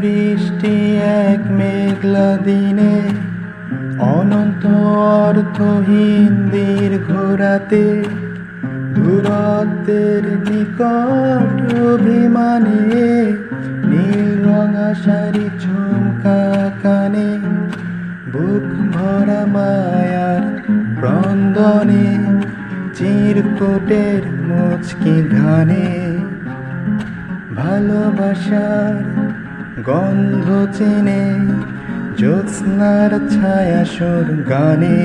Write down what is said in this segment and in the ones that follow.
বৃষ্টি এক মেঘলা দিনে, অনন্ত অর্থহীন দীর্ঘ রাতে, দূরত্বের নিকট অভিমানে, নীল রঙা শাড়ি ঝুমকা কানে, বুক ভরা মায়ার ক্রন্দনে, চিরকুটের মুচকি ঘানে, ভালোবাসার গন্ধ চেনে, জ্যোৎস্নার ছায়া সুর গানে,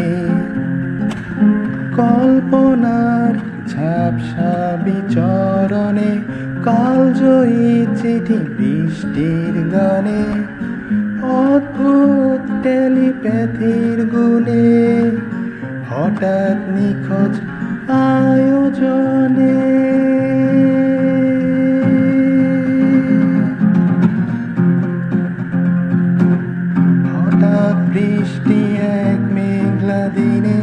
কল্পনার ঝাপসা বিচরণে, কালজয়ী চিঠি বৃষ্টির গানে, অদ্ভুত টেলিপ্যাথির গুণে, হঠাৎ নিখোঁজ আয়োজনে। হঠাৎ বৃষ্টি এক মেঘলা দিনে,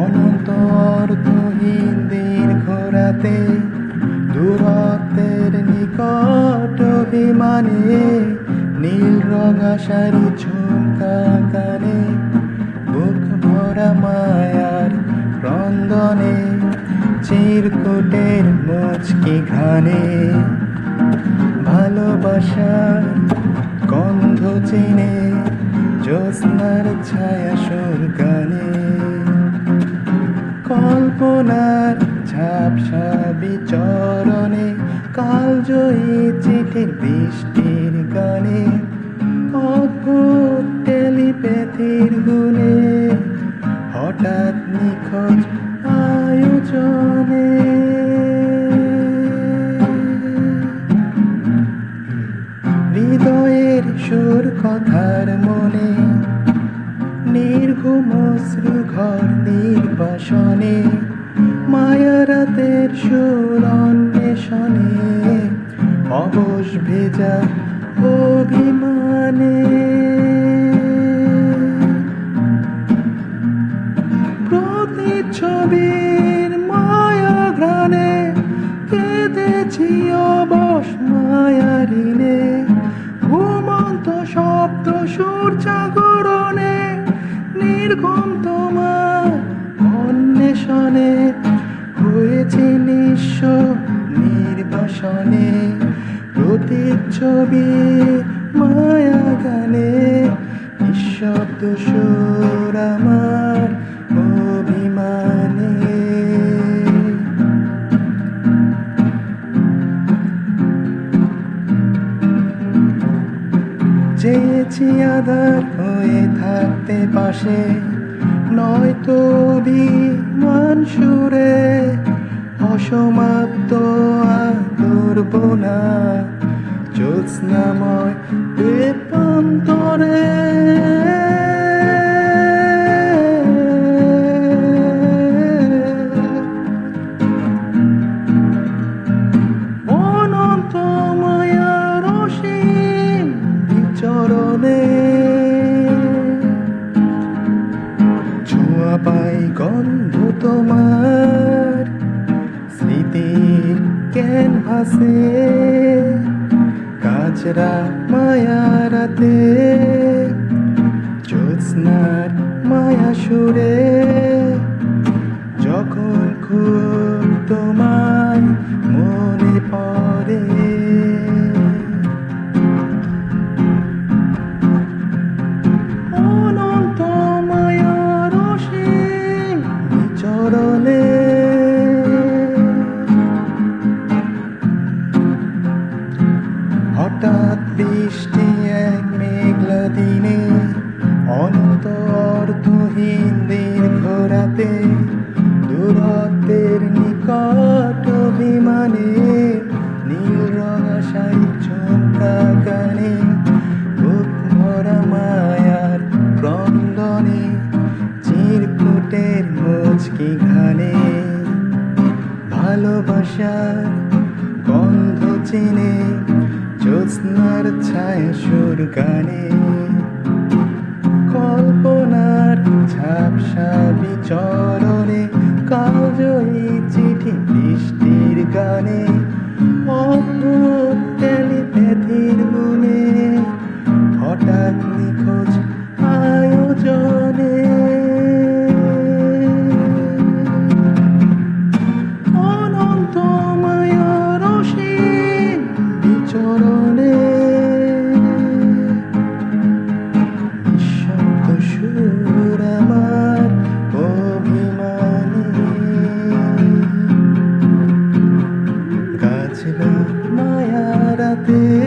অনন্ত অর্থহীন দীর্ঘ রাতে, দূরত্বের নিকট অভিমানে, নীল রঙা শাড়ি ঝুমকা কানে, বুক ভরা মায়ার ক্রন্দনে, চিরকুটের মুচকি ঘানে, ভালোবাসার গন্ধ চিনে, জ্যোৎস্নার ছায়া সুর গানে, কল্পনার ঝাপসা বিচরণে, কালজয়ী চিঠির বৃষ্টির গানে, অদ্ভুত টেলিপ্যাথির গুণে, হঠাৎ নিখোঁজ আয়োজনে। হৃদয়ের সুর কথার মনে, নির্ঘুম অশ্রু ঘর নির্বাসনে, মায়ারাতের সুর অন্বেষণে, অবশ ভেজা অভিমানে, প্রতিচ্ছবির মায়া ঘ্রাণে, কেঁদেছি অবশ মায়ারিনে, ঘুমন্ত শব্দ সুর জাগরণে, নির্গম তোমার অন্বেষণে, হয়েছে নিঃস্ব নির্বাসনে, প্রতিচ্ছবি মায়া গানে, নিঃশব্দ সুর আমার অভিমানে। চেয়েছি আধার হয়ে থাকতে পাশে, নয়তো অভিমান সুরে, অসমাপ্ত আদর বোনা, জ্যোৎস্নাময় রূপান্তরে। অনন্ত মায়ার অসীম বিচরণে, ছোঁয়া পাই গন্ধ তোমার স্মৃতির ক্যানভাসে, কাজরা মায়ারাতে, জ্যোৎস্নার মায়া সুরে, যখন খুব তোমায় মনে পড়ে। অনন্ত মায়ার অসীম বিচরণে, হঠাৎ বৃষ্টি এক মেঘলা দিনে, অনন্ত অর্থহীন দীর্ঘ রাতে, দূরত্বের নিকট অভিমানে, নীল রঙা শাড়ি ঝুমকা গানে, বুক ভরা মায়ার ক্রন্দনে, চিরকুটের মুচকি ঘানে, ভালোবাসার গন্ধ চিনে, জ্যোৎস্নার ছায়া সুর গানে, কল্পনার ঝাপসা বিচরণে, কালজয়ী চিঠি বৃষ্টির গানে, অদ্ভুত টেলিপ্যাথির গুণে। হাতে